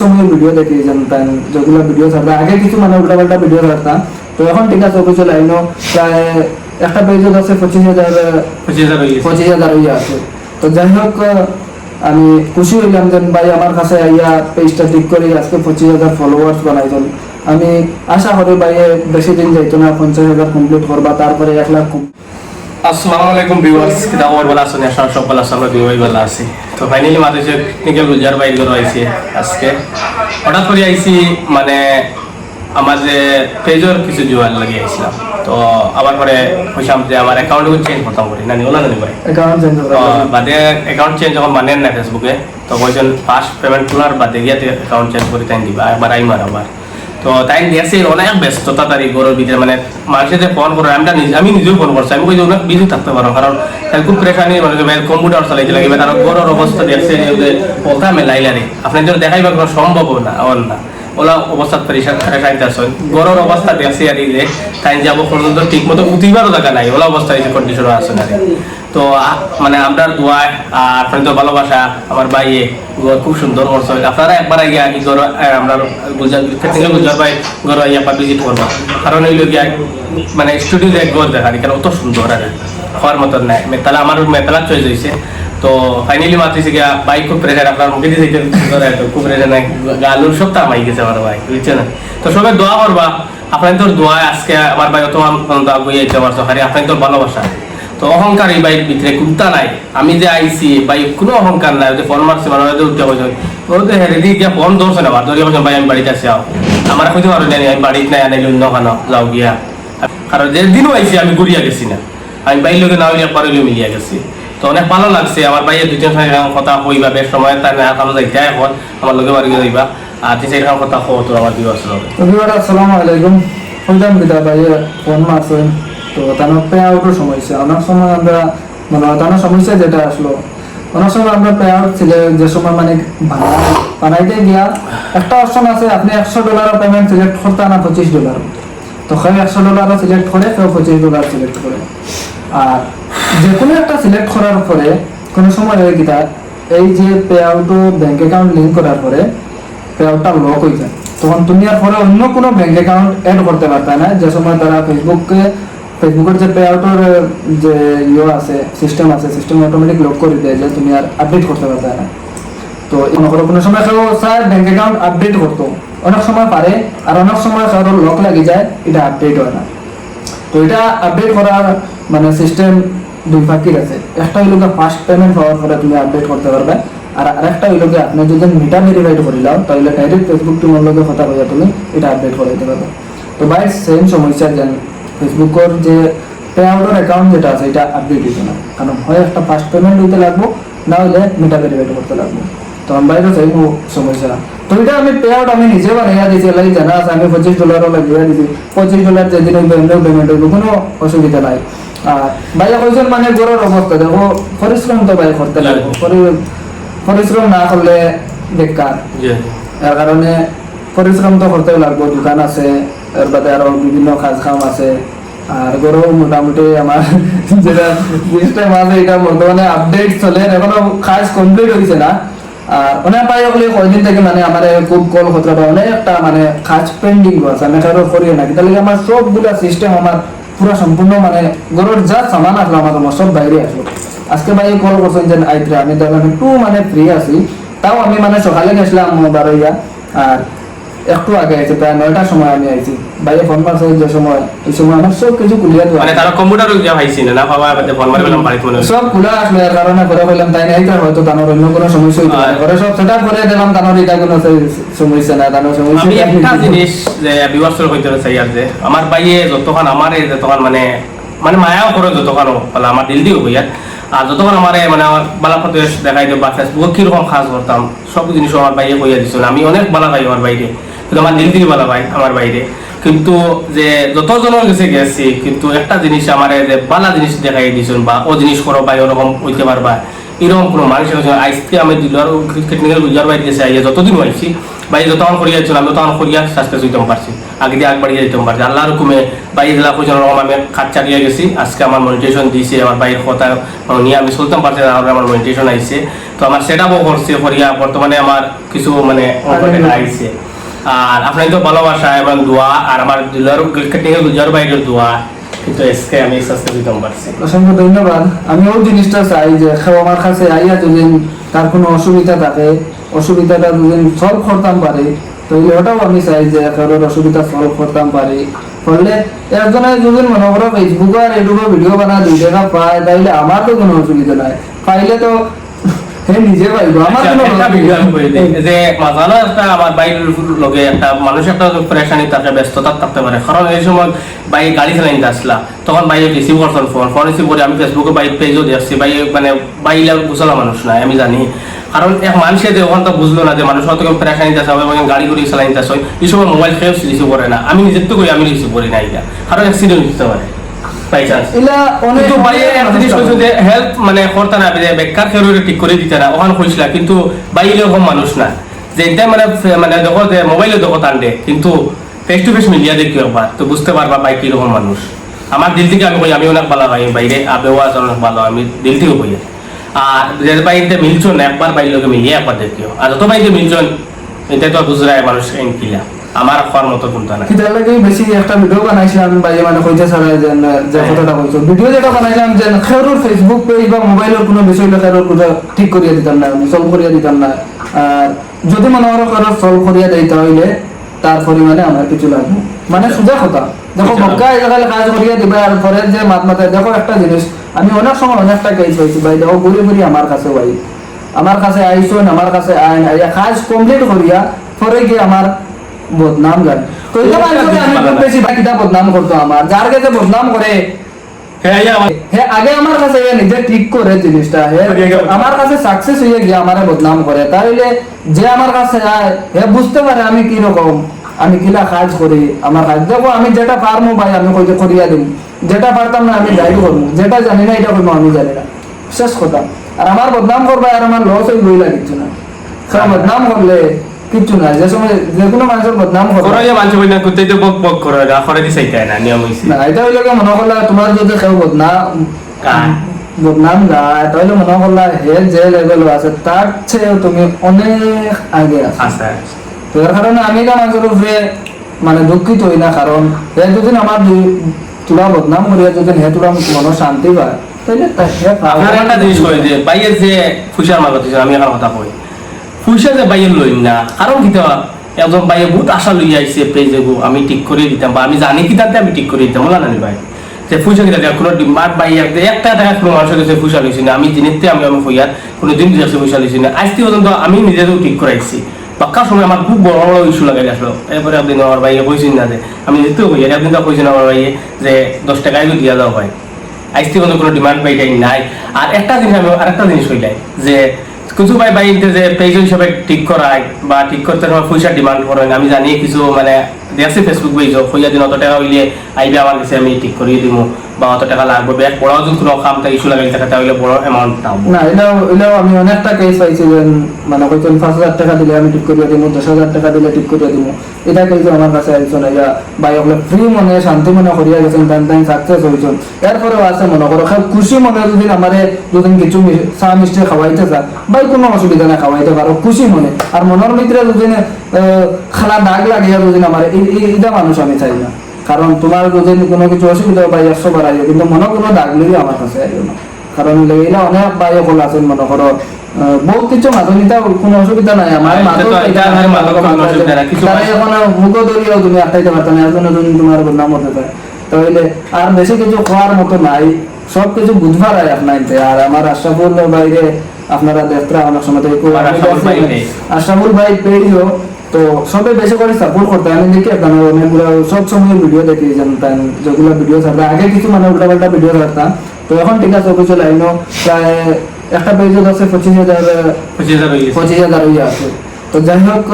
সময় ভিডিও দেখি জানতাম, যেগুলো ভিডিও ছাড়তাম আগে কিছু মানে উল্টাপাল্টা ভিডিও ছাড়তাম। তো এখন ঠিক আছে, অফিসে লাইনও প্রায় একটা পেজত আছে 25,000 হইয়া আছে। তো যাই হোক, আমি খুশি হইলাম যে ভাই আমার কাছে আইয়া পেজটা ঠিক করে আজকে 25,000 ফলোয়ার্স বানাইছেন। আমি আশা করি ভাই বেশি দিন যাইতো না, 50,000 কমপ্লিট করবা, তারপরে 1 লাখ। আসসালামু আলাইকুম ভিউয়ার্স, কিতা খবর? ভালো আছেন? আশা সব ভালো আছেন, আমরা দুই ভালো আছি। তো ফাইনালি মাঝে যে টেকনিক্যাল গুলজার ভাই ঘর আইছি আজকে, হঠাৎ করে আইছি, মানে আমার যে পেজর কিছু জোয়ার লাগিয়ে আইছিলাম। তো আবার পরে কইসাম যে আমার অ্যাকাউন্ট চেঞ্জ করতাম করি না, ওলা জানি ভাই অ্যাকাউন্ট চেঞ্জ করা বাদে অ্যাকাউন্ট চেঞ্জ যখন মানেন না ফেসবুকে, তো কইছেন ফার্স্ট পেমেন্ট তোলার বাদে গিয়ে অ্যাকাউন্ট চেঞ্জ করে তাই দিবা, একবার আইমার আবার। তো তাই দেখছি অনেক ব্যস্ততা তার ঘরের ভিতরে, মানে মানুষের যে ফোন করে আমি নিজেও ফোন করছি, আমি কই যে অনেক বিজি থাকতে পারো, কারণ খুব প্রেশানি, মানে কম্পিউটার চালাইতে লাগবে, তার ঘরের অবস্থা দেখছে যে বলতে মেলাইলারে আপনার জন্য দেখাইবার কোনো সম্ভব না না ওলা অবস্থা প্রেশানিতে আসেন, ঘরের অবস্থা দেখছি আর যে তাই যাব পর্যন্ত ঠিক মতো উঠিবারও জায়গা নাই, ওলা অবস্থা কন্ডিশনও আছে না। তো মানে আপনার দোয়ায় আর আপনার তো ভালোবাসা আমার ভাইয়ে খুব সুন্দর করছে। আপনারা একবার আগে আমরা গুলজার ভাই ঘর আইয়া ভিজিট করবো, কারণ এই লোক মানে স্টুডিও এক ঘর দেখা কারণ অত সুন্দর আর হওয়ার মতন নাই। মেতালা আমার মেতালা চয়েস হয়েছে। তো ফাইনালি মাত্রিছে গিয়া বাইক খুব প্রেশার, আপনার মুখে দিয়েছে খুব প্রেশার নাই, গালুর সব তামাই গেছে আমার ভাই, বুঝছে না? তো সবাই দোয়া করবা, আপনার তোর দোয়া আজকে আমার ভাই অত আগুয়ে যেতে পারছো, খালি আপনার তোর ভালোবাসা। তো অহংকার এই বাইক ভিতরে কুত্তা নাই, আমি যে আইসি বাইক কোনো অহংকার নাই, ওদের ফোন মারছে মানে উঠতে বলছে ওদের হেরে দিয়ে গিয়া ফোন ধরছে না, ধরিয়া বলছেন ভাই আমি বাড়িতে আসি, আও আমার খুঁজে পারো জানি আমি বাড়িতে নাই, আনাইলে অন্য খানো যাও গিয়া, কারণ যে দিনও আইসি আমি ঘুরিয়া গেছি না, আমি বাইর লোকে না হইলে একবার হইলেও মিলিয়া গেছি। তো অনেক ভালো লাগছে আমার ভাইয়ের দুজন কথা হইবা, বেশ সময় তাই না কালো যাইতে এখন আমার লোকে বাড়ি যাইবা আর তিন চার কথা হো তো আমার দিবস। আসসালামু আলাইকুম। হইলাম বিদা ভাইয়ে ফোন মারছেন, তো তার পে আউটের সমস্যা অনেক সময় আমরা মানে তার সমস্যা যেটা আসলো, অনেক সময় আমরা পে আউট ছিল যে সময় মানে বানাইতে গিয়া একটা অপশন আছে, আপনি $100 পেমেন্ট সিলেক্ট করতে না $25, তো কেউ $100 সিলেক্ট করে, কেউ $25 সিলেক্ট করে। আর যে কোনো একটা সিলেক্ট করার পরে কোনো সময় হয়ে গিয়ে এই যে pay out bank account link করার পরে পে আউটটা লক হয়ে যায়, তখন তুমি আর পরে অন্য কোনো ব্যাংক অ্যাকাউন্ট অ্যাড করতে পারতে না। যে সময় তারা ফেসবুকের যে পে আউটের যে আছে সিস্টেম আছে, সিস্টেম অটোমেটিক লক করে দেয় যে তুমি আর আপডেট করতে পারতে না। তো কোনো সময় কেউ স্যার ব্যাংক অ্যাকাউন্ট আপডেট করতো, অনেক সময় পারে, আর অনেক সময় কারোর লক লাগে যায়, এটা আপডেট হয় না। তো এটা আপডেট করার মানে সিস্টেম দুই ভাগের আছে, একটা হইল ফার্স্ট পেমেন্ট হওয়ার পরে তুমি আপডেট করতে পারবে, আর আরেকটা হইল আপনি যদি মিটা ভেরিফাইড করিলাম তাহলে ডাইরেক্ট ফেসবুক তোমার লগে কথা কইয়া তুমি এটা আপডেট করাইতে পারবে। তো ভাই সেম সমস্যা যেন ফেসবুকের যে পে আউটের অ্যাকাউন্ট যেটা আছে এটা আপডেট হইতে না, কারণ হয় একটা ফার্স্ট পেমেন্ট হইতে লাগবো, না হলে মিটা ভেরিফাইড করতে লাগবো। তো আমার বাইরে সেম সমস্যা। তো এটা আমি পে আউট আমি নিজে বানাইয়া দিয়েছি, লাগে জানা আছে আমি $25 লাগিয়ে দিয়েছি, $25 যেদিন হইবে এমনিও পেমেন্ট হইব, কোনো অসুবিধা নাই। আর ভাইয়া কইছেন মানে গরুর অবস্থা দেখো, পরিশ্রম তো ভাই করতে লাগবে, পরিশ্রম না করলে বেকার, এর কারণে পরিশ্রম তো করতে লাগবে। দোকান আছে, এর বাদে আরো বিভিন্ন কাজ কাম আছে, আর গরু মোটামুটি আমার যেটা জিনিসটা মাঝে এটা বর্তমানে আপডেট চলে, এখনো কাজ কমপ্লিট হয়েছে না। আর অনেক পাই হলে কয়দিন থেকে মানে আমার খুব কল হতে অনেকটা মানে কাজ পেন্ডিং আছে, আমি কারো করিও না, কিন্তু আমার সবগুলা সিস্টেম আমার পুরো সম্পূর্ণ মানে গরুর যা সামান আসলো আমার সব বাইরে আসলো। আজকে ভাই কল করছেন যে আইত্রে, আমি দেখলাম একটু মানে ফ্রি আছি, তাও আমি মানে সকালে গেছিলাম 12 আর একটু আগে আইছি, প্রায় 9টার সময় আমি আইছি। ভাইয়ে ফোন মারছে যে সময়, এই সময় আমার সব কিছু ক্লিয়ার মানে তারা কম্পিউটার যা পাইছি না বাবা বাদে ফোন মারি বললাম বাড়িতে মনে সব খোলা আসলো, এর কারণে করে বললাম তাই নাই তো হয়তো তানোর অন্য কোনো সমস্যা হইতো না, করে সব সেটআপ করে দিলাম, তানোর এটা কোনো সমস্যা না, তানোর সমস্যা। আমি একটা জিনিস যে বিবাসর হইতে চাই আর যে আমার ভাইয়ে যতক্ষণ আমার যতক্ষণ মানে মানে মায়াও করে যতক্ষণ আমার দিল দিও ভাইয়া, আর যতক্ষণ আমার মানে বালাপতে দেখাই দিও বা ফেসবুক কিরকম কাজ করতাম সব জিনিস আমার বাইরে কইয়া দিছিল, আমি অনেক বালা ভাই আমার বাইরে, কিন্তু আমার দিল দিয়ে বালা ভাই আমার বাইরে, কিন্তু যে যতজনের কাছে গেছি কিন্তু একটা জিনিস আমার যে বালা জিনিস দেখাই দিয়েছেন বা ও জিনিস করো ভাই ওরকম হইতে পারবা, এরকম কোনো মানুষের কাছে আজকে আমি টেকনিক্যাল গুজার বাইরে গেছে আইয়া যতদিন হয়েছি ভাই যতক্ষণ করিয়াছিল আমি তখন করিয়া সাকসেস হইতে পারছি, আগে দিয়ে আগবাড়িয়ে যেতে পারছি আল্লাহর হুকুমে। বাইরে জেলা পর্যন্ত আমি কাজ চালিয়ে গেছি, আজকে আমার মনিটেশন দিয়েছে, আমার বাইরের কথা নিয়ে আমি চলতাম পারছি, আমার মনিটেশন আইছে। তো আমার সেটআপও করছে করিয়া বর্তমানে আমার কিছু মানে টাকা আইছে। আর আপনার তো ভালোবাসা এবং দোয়া আর আমার দুলার বাইরের দোয়া কিন্তু আজকে আমি সাকসেস দিতে পারছি। অসংখ্য ধন্যবাদ। আমিও জিনিসটা চাই যে কেউ আমার কাছে আইয়া যদি তার কোনো অসুবিধা থাকে, অসুবিধাটা যদি সলভ করতাম পারি, তাহলে ওটাও আমি চাই যে কারোর অসুবিধা সলভ করতাম পারি। করলে একজনে যদি মনে করো ফেসবুকে আর ইউটিউবে ভিডিও বানা 2 টাকা পায়, তাইলে আমার তো কোনো অসুবিধা নাই, পাইলে তো হে নিজে পাইব, আমার কোনো একটা ভিডিও আমি করে দিই যে মাঝানো একটা আমার বাইরের লগে একটা মানুষ একটা প্রেশানি থাকে, ব্যস্ততা থাকতে পারে। কারণ এই সময় বাইরে গাড়ি চালাইতে আসলা, তখন বাইরে রিসিভ করছেন ফোন রিসিভ করে আমি ফেসবুকে বাইক পেজও দিয়ে আসছি। বাইরে মানে বাইরে গুছালা মানুষ নাই, আমি জানি। কারণ এক মানুষে যে ওখান তো বুঝলো না যে মানুষ হয়তো প্রেশানি আসে, গাড়ি করে চালাইতে আসে, এই সময় মোবাইল খেয়ে রিসিভ করে না। আমি নিজের তো করি আমি রিসিভ করি না, এটা কারণ অ্যাক্সিডেন্ট হতে পারে বাই চান্স। এলা অনেক কিন্তু বাইরে এক জিনিস কইছো যে হেল্প মানে করতে না যে বেকার খেলোয়াড় ঠিক করে দিতে না, ওখানে কইছিলা। কিন্তু বাইরে এরকম মানুষ না যে এটা মানে মানে দেখো যে মোবাইলে দেখো টানবে, কিন্তু ফেস টু ফেস মিলিয়া দেখি একবার তো বুঝতে পারবা ভাই কিরকম মানুষ। আমার দিল থেকে আমি কই আমি অনেক ভালো ভাই বাইরে আবেও আছে অনেক ভালো, আমি দিল থেকে কই। আর যে বাইরে মিলছো না একবার বাইরে লোকে মিলিয়ে একবার দেখিও, আর যত বাইরে মিলছো এটা তো গুজরায় মানুষ কিলা আমার খাওয়ার মতো কোনটা না। কিতার লাগে বেশি একটা ভিডিও বানাইছিলাম বাইরে মানে কইতে ছাড়া যে কথাটা কইছো, ভিডিও যেটা বানাইলাম যে খেরোর ফেসবুক পেজ বা মোবাইলের কোনো বিষয় খেরোর কোনো ঠিক করিয়া দিতাম না, আমি সলভ করিয়া দিতাম না। আর যদি মনে করো কারো সলভ করিয়া দিতে হইলে তার পরিমাণে আমার কিছু লাগবে, মানে সোজা কথা। দেখো মক্কা এই জায়গায় কাজ করিয়া দিবে আর পরের যে মাথায় দেখো একটা জিনিস, আমি অনেক সময় অনেকটা কেস পাইছি ভাই, দেখো ঘুরি ঘুরি আমার কাছে ভাই, আমার কাছে আইসুন, আমার কাছে আইন আইয়া কাজ কমপ্লিট করিয়া পরে গিয়ে আমার বদনাম গান কইতে পারছো যে আমি খুব বেশি বাকিটা বদনাম করতো আমার, যার কাছে বদনাম করে হে আগে আমার কাছে নিজে ঠিক করে জিনিসটা হে আমার কাছে সাকসেস হয়ে গিয়ে আমারে বদনাম করে, তাহলে যে আমার কাছে আয় হে বুঝতে পারে আমি কি রকম, আমি কিলা কাজ করি। আমার কাজ দেখো আমি যেটা পারবো ভাই আমি কইতে করিয়া দিই, যেটা পারতাম না আমি যাই করবো, যেটা জানি না এটা করবো আমি জানি না, শেষ কথা। আর আমার বদনাম করবে আর আমার লস হয়ে বইলা কিচ্ছু না, বদনাম করলে কিচ্ছু না। যে সময় যে কোনো মানুষের বদনাম করে মানুষ বদনাম করতে তো বক বক করে না, করে দিছে এটা না নিয়ম হইছে না। এটা হইলো মনে করলা তোমার যদি কেউ বদনাম গায় তাহলে মনে করলা হে যে লেভেল আছে তার চেয়ে তুমি অনেক আগে আছো। তো এর কারণে আমি তো মানুষের উপরে মানে দুঃখিত হই না, কারণ হে যদি আমার তোরা বদনাম করিয়া যদি হে তোরা মনে শান্তি পায় তাহলে আপনার একটা জিনিস কই যে বাইয়ের যে ফুসার মাগত আমি একটা কথা কই, ফুসা যে বাইয়ের লইম না, কারণ কি তো একজন বাইয়ে বহুত আশা লইয়া আইছে পেজে আমি ঠিক করে দিতাম বা আমি জানি কি তাতে আমি ঠিক করে দিতাম, বলা নানি ভাই যে ফুসা কিনা কোনো ডিমান্ড বাইয়ে একটা টাকা কোনো মানুষের কাছে ফুসা লইছি না, আমি জিনিসতে আমি ফুইয়ার কোনো দিন দিয়েছি ফুসা লইছি না। আজ পর্যন্ত আমি নিজেও ঠিক করাইছি, পাক্কা সময় আমার খুব বড় বড় ইস্যু লাগাই আসলো। এরপরে একদিন আমার ভাইয়ে কইছেন না যে আমি যেতেও কই, একদিন তো কইছেন আমার ভাইয়ে যে 10 টাকায় দিয়া দাও ভাই, আজ পর্যন্ত কোনো ডিমান্ড পাইটাই নাই। আর একটা জিনিস আমি আরেকটা জিনিস কইলাই যে কিছু ভাই বাইতে যে পেজ হিসাবে ঠিক করায় বা ঠিক করতে সময় পয়সা ডিমান্ড করেন, আমি জানি কিছু মানে দেখছি ফেসবুক পেজ হইয়া দিন অত টাকা হইলে আইবে আমার কাছে আমি ঠিক করিয়ে দিব বা অত টাকা লাগবে, ব্যাগ পড়াও যদি কোনো কামটা ইস্যু লাগাই থাকে তাহলে বড় অ্যামাউন্ট না। এটাও আমি অনেকটা কেস পাইছি যে মানে হয়তো 5,000 টাকা দিলে আমি ঠিক করিয়ে দিব, 10,000 টাকা দিলে ঠিক করিয়ে দিব। এটা কিন্তু আমার কাছে আইসন ইয়া ভাই ওগুলো ফ্রি মনে শান্তি মনে করিয়া গেছেন, তাই সাকসেস হয়েছেন। এরপরেও আছে মনে করো খুশি মনে যদি আমারে যদি কিছু চা মিষ্টি খাওয়াইতে চায় ভাই কোনো অসুবিধা না, খাওয়াইতে পারো খুশি মনে। আর মনের ভিতরে যদি খালা দাগ লাগিয়া যদি আমার এইটা মানুষ আমি চাই না, কারণ তোমার যদি কোনো কিছু অসুবিধা পাই 100 বার আইও, কিন্তু মনে কোনো দাগ লেগে আমার কাছে আইও না। কারণ এরা অনেক ভাই সকল আছেন মনে করো বহুত কিছু মাধুনিতা কোনো অসুবিধা নাই আমার এখন মুখ ধরিয়াও তুমি আটকাইতে পারতো না, এখন যদি তোমার বদনাম হতে পারে তাহলে আর বেশি কিছু খাওয়ার মতো নাই, সব কিছু বুঝবার হয় আপনার। আর আমার আশরাফুল বাইরে আপনারা দেখতে অনেক সময় আশরাফুল ভাই পেয়েও তো সবাই বেশি করে সাপোর্ট করতে, আমি দেখি অনেকগুলো সব সময় ভিডিও দেখি জানতাম যেগুলো ভিডিও ছাড়তাম আগে কিছু মানে উল্টা পাল্টা ভিডিও ছাড়তাম, তো এখন ঠিক আছে অফিসে লাইনও প্রায় একটা পেজে আছে 25,000 হইয়া আছে। তো যাই হোক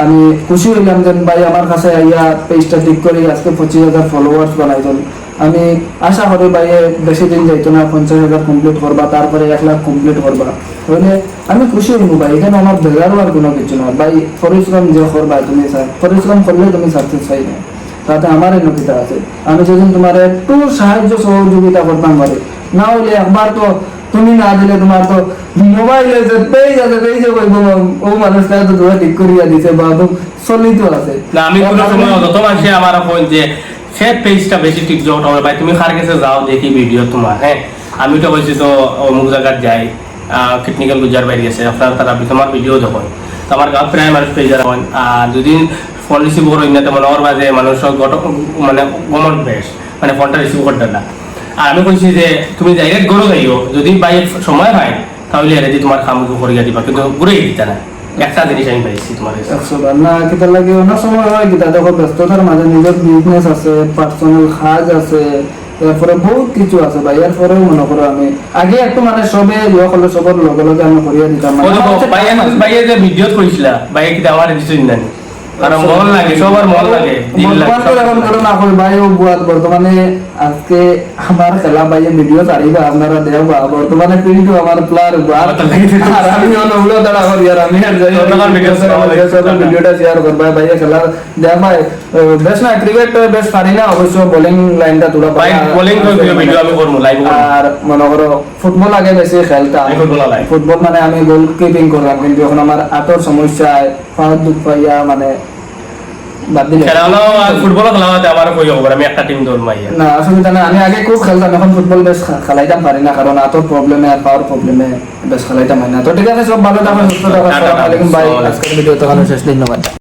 আমি খুশি হইলাম যে ভাই আমার কাছে আইয়া পেজটা ঠিক করে আজকে 25,000 ফলোয়ার্স বানাইছেন। আমি আশা করি ভাই বেশি দিন যাইতো না 50,000 কমপ্লিট করবা, তারপরে 1 লাখ কমপ্লিট করবা, তাহলে আমি খুশি হইব ভাই। এখানে আমার বেজার আর কোনো কিছু না ভাই, পরিশ্রম যে করবা তুমি পরিশ্রম করলে তুমি সাকসেস পাই না, তাতে আমার নথিটা আছে। আমি যদি তোমার একটু সাহায্য সহযোগিতা করতাম পারি, না হইলে একবার তো তুমি না দিলে তোমার তো মোবাইলে যে পেজ আছে পেজে কইব ও মানুষটা তো তোমার ঠিক করিয়া দিছে বা তো চলিত আছে না আমি কোনো সময় যত মানুষে আমার কই যে সে পেজটা বেশি ঠিক জট হবে ভাই তুমি কার কাছে যাও দেখি ভিডিও তোমার হ্যাঁ আমি তো কইছি তো অমুক জায়গায় যাই টেকনিক্যাল গুজার বাইরে গেছে আপনার তারা তোমার ভিডিও দেখুন তো আমার গাঁও প্রায় মানুষ পেয়ে যাবেন আর যদি ফোন রিসিভ করো ইন্নাতে মনে ওর মাঝে মানুষ মানে গমন বেশ মানে ফোনটা রিসিভ করতে না আর আমি কইছি যে তুমি ডাইরেক্ট গরো যাইও যদি বাইরে সময় হয় তাহলে এর তোমার খামুকু করিয়া দিবা কিন্তু ঘুরে দিতে না একটা জিনিস আমি পাইছি তোমার কাছে। 100 বার না কিতা লাগে অনেক সময় হয় কিতা দেখো ব্যস্ততার মাঝে নিজের বিজনেস আছে পার্সোনাল কাজ আছে এরপরে বহুত কিছু আছে ভাই এরপরেও মনে করো আমি আগে একটু মানে সবে ইয়ে করলে সবার লগে লগে আমি করিয়া দিতাম ও দেখো বাইরে যে ভিডিও কইছিলা বাইরে কি আমার কিছু জানি আর মন লাগে সবার মন লাগে দিল লাগে এখন বলো না কই ভাই ও বুয়াত বর্তমানে আজকে আমার খেলা ভাই ভিডিও চারিবা আপনারা দেবা বর্তমানে পিড়িটো আমার প্লার বুয়াত আর আমি হলো উড়ো দাঁড়া করি আর আমি আর যাই ভিডিওটা শেয়ার করবা ভাই খেলা দেখ ভাই বেশ না ক্রিকেট বেশ পারি না অবশ্য বোলিং লাইনটা তোরা ভাই বোলিং ভিডিও আমি করব লাইভ আর মনে করো ফুটবল আগে বেশি খেলতাম ফুটবল মানে আমি গোল কিপিং করলাম কিন্তু এখন আমার আতর সমস্যায় পা দুঃখ পাইয়া মানে বাদ দিলে ফুটবল খেলাতে আমার কই খবর আমি একটা টিম দৌড় মাইয়া না অসুবিধা না আমি আগে খুব খেলতাম এখন ফুটবল বেশ খেলাইতাম পারি না কারণ আতর প্রবলেমে আর পাওয়ার প্রবলেমে বেশ খেলাইতাম হয় না তো ঠিক আছে সব ভালো থাকুন সুস্থ থাকুন আসসালামু আলাইকুম ভাই আজকের ভিডিও তো শেষ ধন্যবাদ।